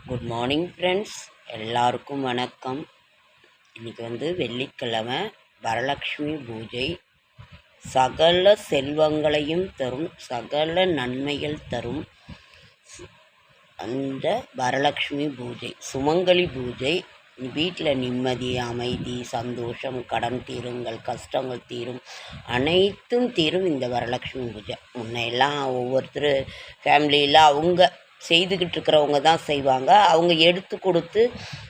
Good morning friends, எல்லாருக்கும் வணக்கம். இன்றைக்கி வெள்ளிக்கிழமை, வரலக்ஷ்மி பூஜை. சகல செல்வங்களையும் தரும், சகல நன்மைகள் தரும் அந்த வரலக்ஷ்மி பூஜை, சுமங்கலி பூஜை. வீட்டில் நிம்மதி, அமைதி, சந்தோஷம், கடன் தீருங்கள், கஷ்டங்கள் தீரும், அனைத்தும் தீரும் இந்த வரலக்ஷ்மி பூஜை. முன்னையெல்லாம் ஒவ்வொருத்தர் ஃபேமிலியில் அவங்க செய்துக்கிட்டு இருக்கிறவங்க தான் செய்வாங்க. அவங்க எடுத்து கொடுத்து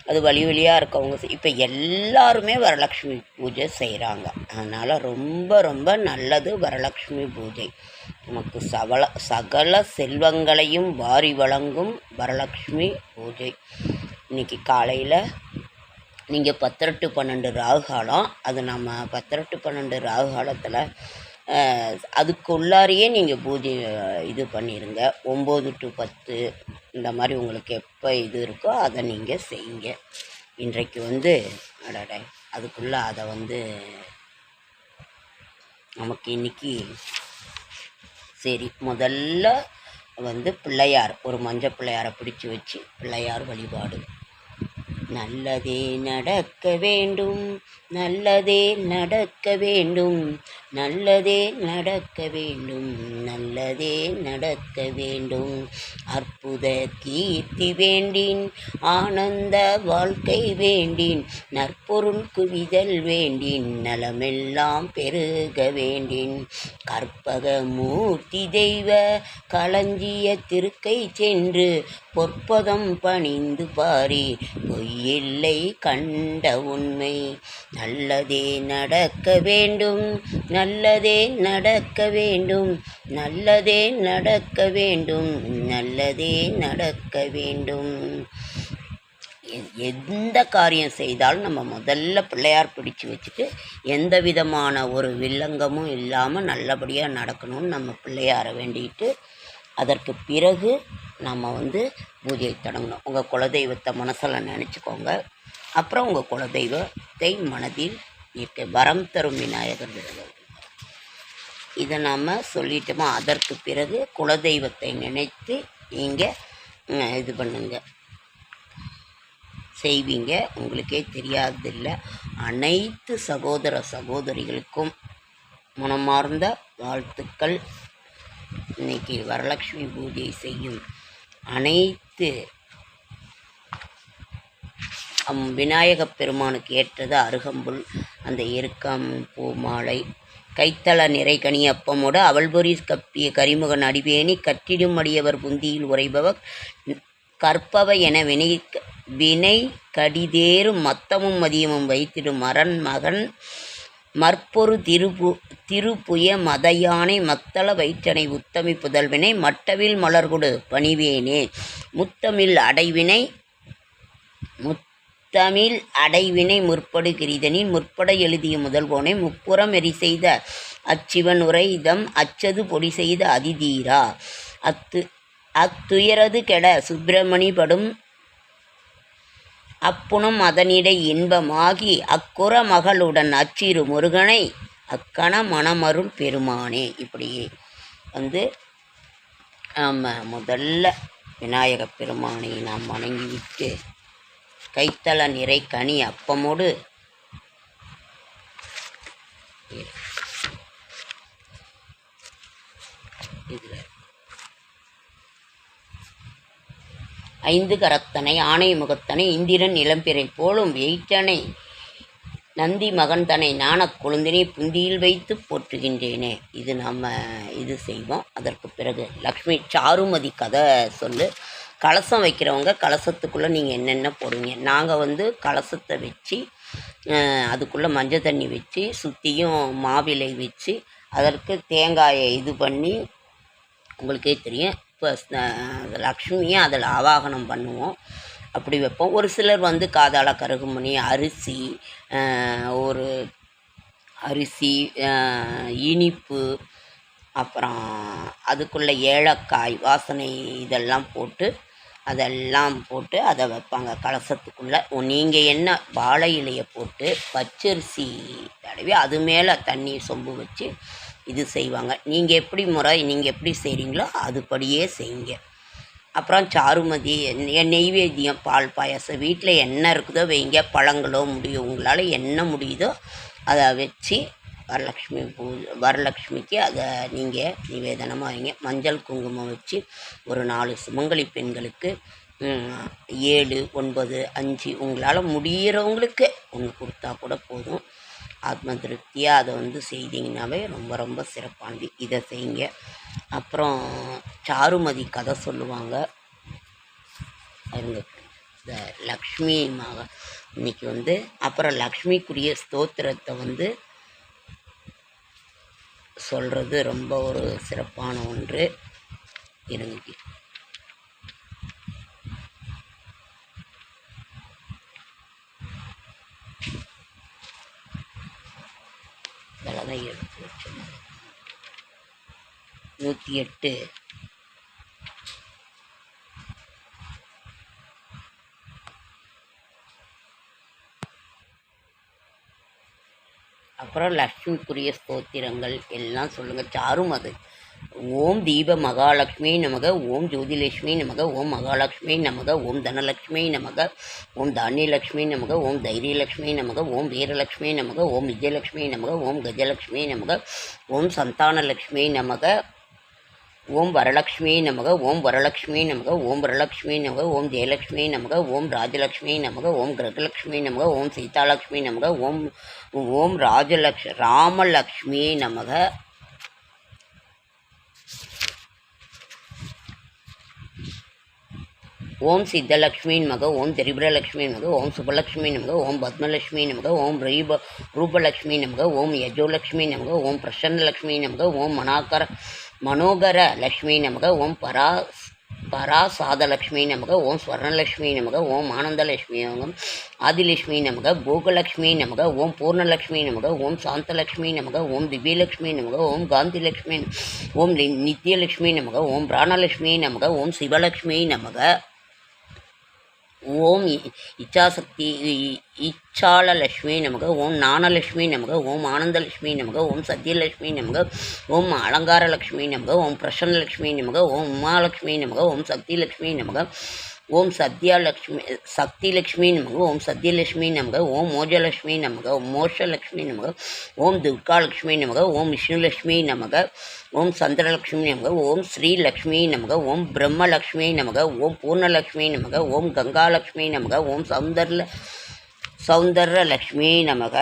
அது வழி வழியாக இருக்கவங்க இப்போ எல்லாருமே வரலக்ஷ்மி பூஜை செய்கிறாங்க. அதனால் ரொம்ப ரொம்ப நல்லது வரலக்ஷ்மி பூஜை. நமக்கு சகல செல்வங்களையும் வாரி வழங்கும் வரலக்ஷ்மி பூஜை. இன்றைக்கி காலையில் நீங்கள் 10 to 12 ராகு காலம். அது நம்ம 10 to 12 ராகு காலத்தில் அதுக்குள்ளாரையே நீங்கள் பூஜை இது பண்ணிடுங்க. 9 to 10 இந்த மாதிரி உங்களுக்கு எப்போ இது இருக்கோ அதை நீங்கள் செய்யுங்க. இன்றைக்கு அதுக்குள்ளே அதை நமக்கு இன்றைக்கி சரி, முதல்ல பிள்ளையார், ஒரு மஞ்சள் பிள்ளையாரை பிடிச்சி வச்சு பிள்ளையார் வழிபாடு. நல்லதே நடக்க வேண்டும், நல்லதே நடக்க வேண்டும், நல்லதே நடக்க வேண்டும், நல்லதே நடக்க வேண்டும். அற்புத கீர்த்தி வேண்டின், ஆனந்த வாழ்க்கை வேண்டின், நற்பொருள் குவிதல் வேண்டின், நலமெல்லாம் பெருக வேண்டின். கற்பக மூர்த்தி தெய்வ களஞ்சிய திருக்கை சென்று பொற்பதம் பணிந்து பாரி, பொய்யில்லை கண்ட உண்மை. நல்லதே நடக்க வேண்டும், நல்லதே நடக்க வேண்டும், நல்லதே நடக்க வேண்டும், நல்லதே நடக்க வேண்டும். எந்த காரியம் செய்தாலும் நம்ம முதல்ல பிள்ளையார் பிடிச்சி வச்சுட்டு எந்த விதமான ஒரு வில்லங்கமும் இல்லாமல் நல்லபடியாக நடக்கணும்னு நம்ம பிள்ளையாரை வேண்டிட்டு அதற்கு பிறகு நம்ம பூஜையை தொடங்கணும். உங்கள் குலதெய்வத்தை மனசில் நினச்சிக்கோங்க. அப்புறம் உங்கள் குலதெய்வத்தை மனதில் வரம் தரும் விநாயகர் விரதம் இதை நாம் சொல்லிட்டோமா. அதற்கு பிறகு குலதெய்வத்தை நினைத்து நீங்கள் இது பண்ணுங்க, செய்வீங்க. உங்களுக்கே தெரியாதில்லை. அனைத்து சகோதர சகோதரிகளுக்கும் மனமார்ந்த வாழ்த்துக்கள். இன்னைக்கு வரலக்ஷ்மி பூஜை செய்யும் அனைத்து விநாயகப் பெருமானுக்கு ஏற்றது அருகம்புல், அந்த எருக்கம் பூ மாலை, கைத்தள நிறைகனி அப்பமோடு அவள்பொறி கப்பிய கரிமுகன் அடிவேணி கற்றிடும் அடியவர் புந்தியில் உரைபவர் கற்பவை என வினை கடிதேறும் மத்தமும் மதியமும் வைத்திடும் மரன் மகன் மற்பொரு திருப்புய மதையானை மத்தள வயிற்றனை உத்தமி புதல்வினை மட்டவில் மலர்கொடு பணிவேனே. முத்தமிழ் அடைவினை முற்படு கிரிதனின் முற்பட எழுதிய முதல்வோனை முப்புறம் எரி செய்த அச்சிவன் உரை இதம் அச்சது பொடி செய்த அதிதீரா. அத்துயரது கெட சுப்பிரமணி படும் அப்புணம் அதனிடை இன்பமாகி அக்குற மகளுடன் அச்சிறு முருகனை அக்கண மணமருள் பெருமானே. இப்படி நம்ம முதல்ல விநாயகப் பெருமானை நாம் வணங்கிவிட்டு கைத்தள நிறை கனி அப்பமோடு இதில் 5 கரத்தனை ஆணை முகத்தனை இந்திரன் இளம்பிறை போலும் எயிற்றனை நந்தி மகன்தனை நாணக் கொழுந்தினை புந்தியில் வைத்து போற்றுகின்றேனே. இது நம்ம இது செய்வோம். அதற்கு பிறகு லக்ஷ்மி சாருமதி கதை சொல்லு. கலசம் வைக்கிறவங்க கலசத்துக்குள்ளே நீங்கள் என்னென்ன போடுவீங்க. நாங்கள் கலசத்தை வச்சு அதுக்குள்ளே மஞ்சள் தண்ணி வச்சு சுற்றியும் மாவிலை வச்சு அதற்கு தேங்காயை இது பண்ணி, உங்களுக்கே தெரியும், இப்போ லக்ஷ்மியை அதில் ஆவாகனம் பண்ணுவோம். அப்படி வைப்போம். ஒரு சிலர் காதால கருகுமணி, அரிசி, இனிப்பு, அப்புறம் அதுக்குள்ளே ஏலக்காய் வாசனை இதெல்லாம் போட்டு அதை வைப்பாங்க கலசத்துக்குள்ளே. நீங்கள் என்ன வாழை இலையை போட்டு பச்சரிசி தடவி அது மேலே தண்ணி சொம்பு வச்சு இது செய்வாங்க. நீங்கள் எப்படி செய்கிறீங்களோ அதுபடியே செய்யுங்க. அப்புறம் சாருமதி நெய்வேத்தியம் பால் பாயாசம் வீட்டில் என்ன இருக்குதோ வைங்க, பழங்களோ முடியும், உங்களால் என்ன முடியுதோ அதை வச்சு வரலக்ஷ்மிக்கு அதை நீங்கள் நிவேதனமாக வைங்க. மஞ்சள் குங்குமம் வச்சு ஒரு 4 சுமங்கலி பெண்களுக்கு 7, 9, 5 உங்களால் முடிகிறவங்களுக்கு ஒன்று கொடுத்தா கூட போதும். ஆத்ம திருப்தியாக அதை செய்தீங்கன்னாவே ரொம்ப ரொம்ப சிறப்பானது. இதை செய்யுங்க. அப்புறம் சாருமதி கதை சொல்லுவாங்க. அவங்க இந்த லக்ஷ்மி இன்னைக்கு அப்புறம் லக்ஷ்மிக்குரிய ஸ்தோத்திரத்தை சொல்கிறது ரொம்ப ஒரு சிறப்பான ஒன்று. இருங்க, இதெல்லாம் எடுத்து வச்சுருந்தேன். 108 அப்புறம் லக்ஷ்மிக்குரிய ஸ்தோத்திரங்கள் எல்லாம் சொல்லுங்கள். சாருமதி ஓம் தீப மகாலட்சுமி நமக, ஓம் ஜோதிலட்சுமி நமக, ஓம் மகாலட்சுமி நமக, ஓம் தனலட்சுமி நமக, ஓம் தானியலட்சுமி நமக, ஓம் தைரியலட்சுமி நமக, ஓம் வீரலட்சுமி நமக, ஓம் விஜயலட்சுமி நமக, ஓம் கஜலட்சுமி நமக, ஓம் சந்தானலட்சுமி நமக, ஓம் வரலக்ஷ்மி நமக, ஓம் வரலக்ஷ்மி நமக, ஓம் வரலக்ஷ்மி நமக, ஓம் ஜெயலக்ஷ்மி நமக, ஓம் ராஜலக்ஷ்மி நமக, ஓம் கிரகலக்ஷ்மி நமக, ஓம் சீதாலக்ஷ்மி நமக, ஓம் ஓம் ராமலக்ஷ்மி நமக, ஓம் சித்தலக்ஷ்மி நமக, ஓம் திரிபுரலக்ஷ்மி நமக, ஓம் சுபலக்ஷ்மி நமக, ஓம் பத்மலக்ஷ்மி நமக, ஓம் ரூபலக்ஷ்மி நமக, ஓம் யஜோலக்ஷ்மி நமக, ஓம் பிரசன்னலக்ஷ்மி நமக, ஓம் மனோகர லக்ஷ்மி நமக, ஓம் பராசாதலக்ஷ்மி நமக, ஓம் ஸ்வர்ணலக்ஷ்மி நமக, ஓம் ஆனந்தலக்ஷ்மி நமக, ஆதிலக்ஷ்மி நமக, போகலக்ஷ்மி நமக, ஓம் பூர்ணலக்ஷ்மி நமக, ஓம் சாந்தலக்ஷ்மி நமக, ஓம் திவ்யலக்ஷ்மி நமக, ஓம் காந்திலக்ஷ்மி, ஓம் நித்யலக்ஷ்மி நமக, ஓம் பிராணலக்ஷ்மி நமக, ஓம் சிவலக்ஷ்மி நமக, ஓம் இச்சாலலக்ஷ்மி நமக, ஓம் ஞானலக்ஷ்மி நமக, ஓம் ஆனந்தலக்ஷ்மி நமக, ஓம் சத்யலக்ஷ்மி நமக, ஓம் அலங்காரலக்ஷ்மி நமக, ஓம் பிரசன்னலக்ஷ்மி நமக, ஓம் உமாலக்ஷ்மி நமக, ஓம் சக்திலக்ஷ்மி நமக, ஓம் சக்திலக்ஷ்மி நமக, ஓம் சத்யலக்ஷ்மி நமக, ஓம் மோஜலக்ஷ்மி நமக, ஓம் மோஷலக்ஷ்மி நமக, ஓம் துர்காலக்ஷ்மி நமக, ஓம் விஷ்ணுலக்ஷ்மி நமக, ஓம் சந்திரலக்ஷ்மி நமக, ஓம் ஸ்ரீலக்ஷ்மி நமக, ஓம் பிரம்மலக்ஷ்மி நமக, ஓம் பூர்ணலக்ஷ்மி நமக, ஓம் கங்காலக்ஷ்மி நமக, ஓம் சௌந்தர்யலக்ஷ்மி நமக,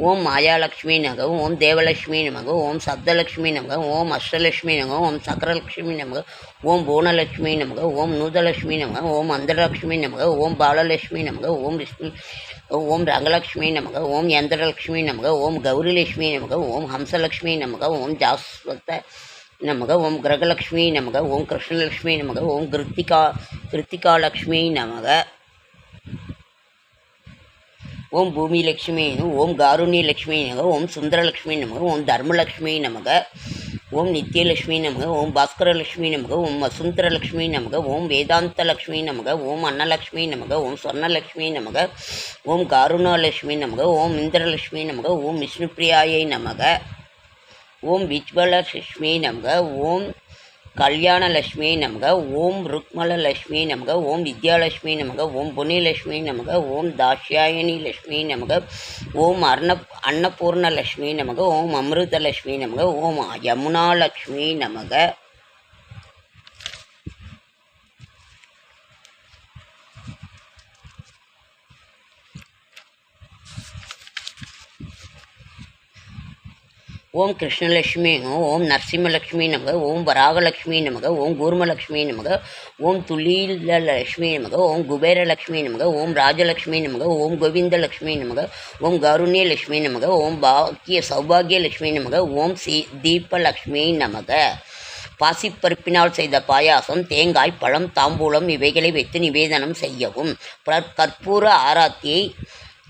ஓம் மாயாலக்ஷ்மி நமக, ஓம் தேவலக்ஷ்மி நமக, ஓம் சப்தலக்ஷ்மி நமக, ஓம் அஷ்டலக்ஷ்மி நமக, ஓம் சக்கரலக்ஷ்மி நமக, ஓம் புவனலக்ஷ்மி நமக, ஓம் நூதலக்ஷ்மி நமக, ஓம் அந்தரலக்ஷ்மி நமக, ஓம் பாலலக்ஷ்மி நமக, ஓம் விஷ்ணு, ஓம் ரங்கலக்ஷ்மி நமக, ஓம் யந்திரலக்ஷ்மி நமக, ஓம் கௌரிலக்ஷ்மி நமக, ஓம் ஹம்சலக்ஷ்மி நமக, ஓம் ஜாஸ்வத நமக, ஓம் கிரகலக்ஷ்மி நமக, ஓம் கிருஷ்ணலக்ஷ்மி நமக, ஓம் கிருத்திகாலக்ஷ்மி நமக, ஓம் பூமிலக்ஷ்மி, ஓம் காருண்யலக்ஷ்மி நமக, ஓம் சுந்தரலக்ஷ்மி நமக, ஓம் தர்மலக்ஷ்மி நமக, ஓம் நித்யலக்ஷ்மி நமக, ஓம் பாஸ்கரலக்ஷ்மி நமக, ஓம் வசுந்தரலக்ஷ்மி நமக, ஓம் வேதாந்தலக்ஷ்மி நமக, ஓம் அன்னலக்ஷ்மி நமக, ஓம் சொர்ணலக்ஷ்மி நமக, ஓம் காருணாலக்ஷ்மி நமக, ஓம் இந்திரலக்ஷ்மி நமக, ஓம் விஷ்ணுப்பிரியாயை நமக, ஓம் விஜ்வலலக்ஷ்மி நமக, ஓம் கல்யாணலக்ஷ்மி நமக, ஓம் ருக்மலலக்ஷ்மி நமக, ஓம் வித்யாலக்ஷ்மி நமக, ஓம் புண்ணியலக்ஷ்மி நமக, ஓம் தாஷ்யாயணி லக்ஷ்மி நமக, ஓம் அன்னபூர்ணலக்ஷ்மி நமக, ஓம் அமிர்தலக்ஷ்மி நமக, ஓம் யமுனாலக்ஷ்மி நமக, ஓம் கிருஷ்ணலக்ஷ்மி, ஓம் நரசிம்மலக்ஷ்மி நமக, ஓம் வராகலக்ஷ்மி நமக, ஓம் கூர்மலக்ஷ்மி நமக, ஓம் துலீலலக்ஷ்மி நமக, ஓம் குபேரலக்ஷ்மி நமக, ஓம் ராஜலக்ஷ்மி நமக, ஓம் கோவிந்தலக்ஷ்மி நமக, ஓம் காருண்யலக்ஷ்மி நமக, ஓம் சௌபாகியலக்ஷ்மி நமக, ஓம் தீபலக்ஷ்மி நமக. பாசிப்பருப்பினால் செய்த பாயாசம், தேங்காய், பழம், தாம்பூலம் இவைகளை வைத்து நிவேதனம் செய்யவும். கற்பூர ஆராத்தியை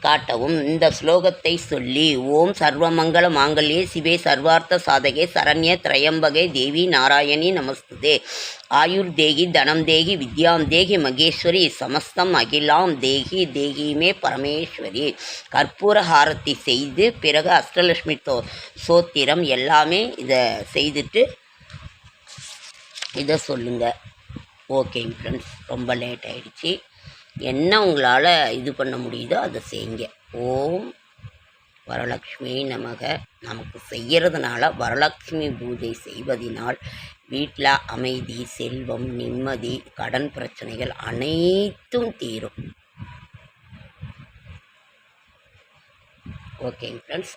காட்டவும். இந்த ஸ்லோகத்தை சொல்லி ஓம் சர்வமங்கள மாங்கல்யே சிவே சர்வார்த்த சாதகே சரண்ய திரையம்பகே தேவி நாராயணி நமஸ்துதே ஆயுர் தேகி தனம் தேகி வித்யாம் தேகி மகேஸ்வரி சமஸ்தம் அகிலாம் தேகி தேகிமே பரமேஸ்வரி. கற்பூர ஹாரத்தி செய்து பிறகு அஷ்டலட்சுமி சோத்திரம் எல்லாமே இதை செய்துட்டு இதை சொல்லுங்கள். ஓகேங்க ஃப்ரெண்ட்ஸ், ரொம்ப லேட் ஆகிடுச்சி. என்ன உங்களால் இது பண்ண முடியுதோ அதை செய்யுங்க. ஓம் வரலக்ஷ்மி நமக. நமக்கு செய்கிறதுனால வரலக்ஷ்மி பூஜை செய்வதனால் வீட்டில் அமைதி, செல்வம், நிம்மதி, கடன் பிரச்சனைகள் அனைத்தும் தீரும். ஓகேங்க ஃப்ரெண்ட்ஸ்,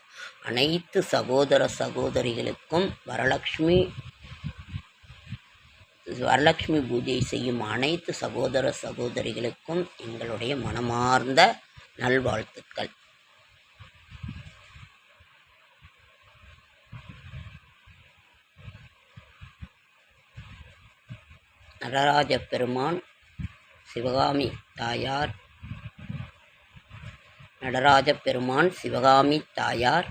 அனைத்து சகோதர சகோதரிகளுக்கும் வரலக்ஷ்மி பூஜை செய்யும் அனைத்து சகோதர சகோதரிகளுக்கும் எங்களுடைய மனமார்ந்த நல்வாழ்த்துக்கள். நடராஜ பெருமான், சிவகாமி தாயார், நடராஜ பெருமான், சிவகாமி தாயார்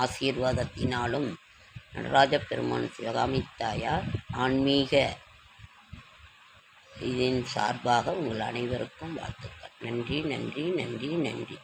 ஆசீர்வாதத்தினாலும் நடராஜ பெருமான், சிவகாமி தாயார் ஆன்மீக இதன் சார்பாக உங்கள் அனைவருக்கும் வாழ்த்துக்கள். நன்றி நன்றி நன்றி நன்றி.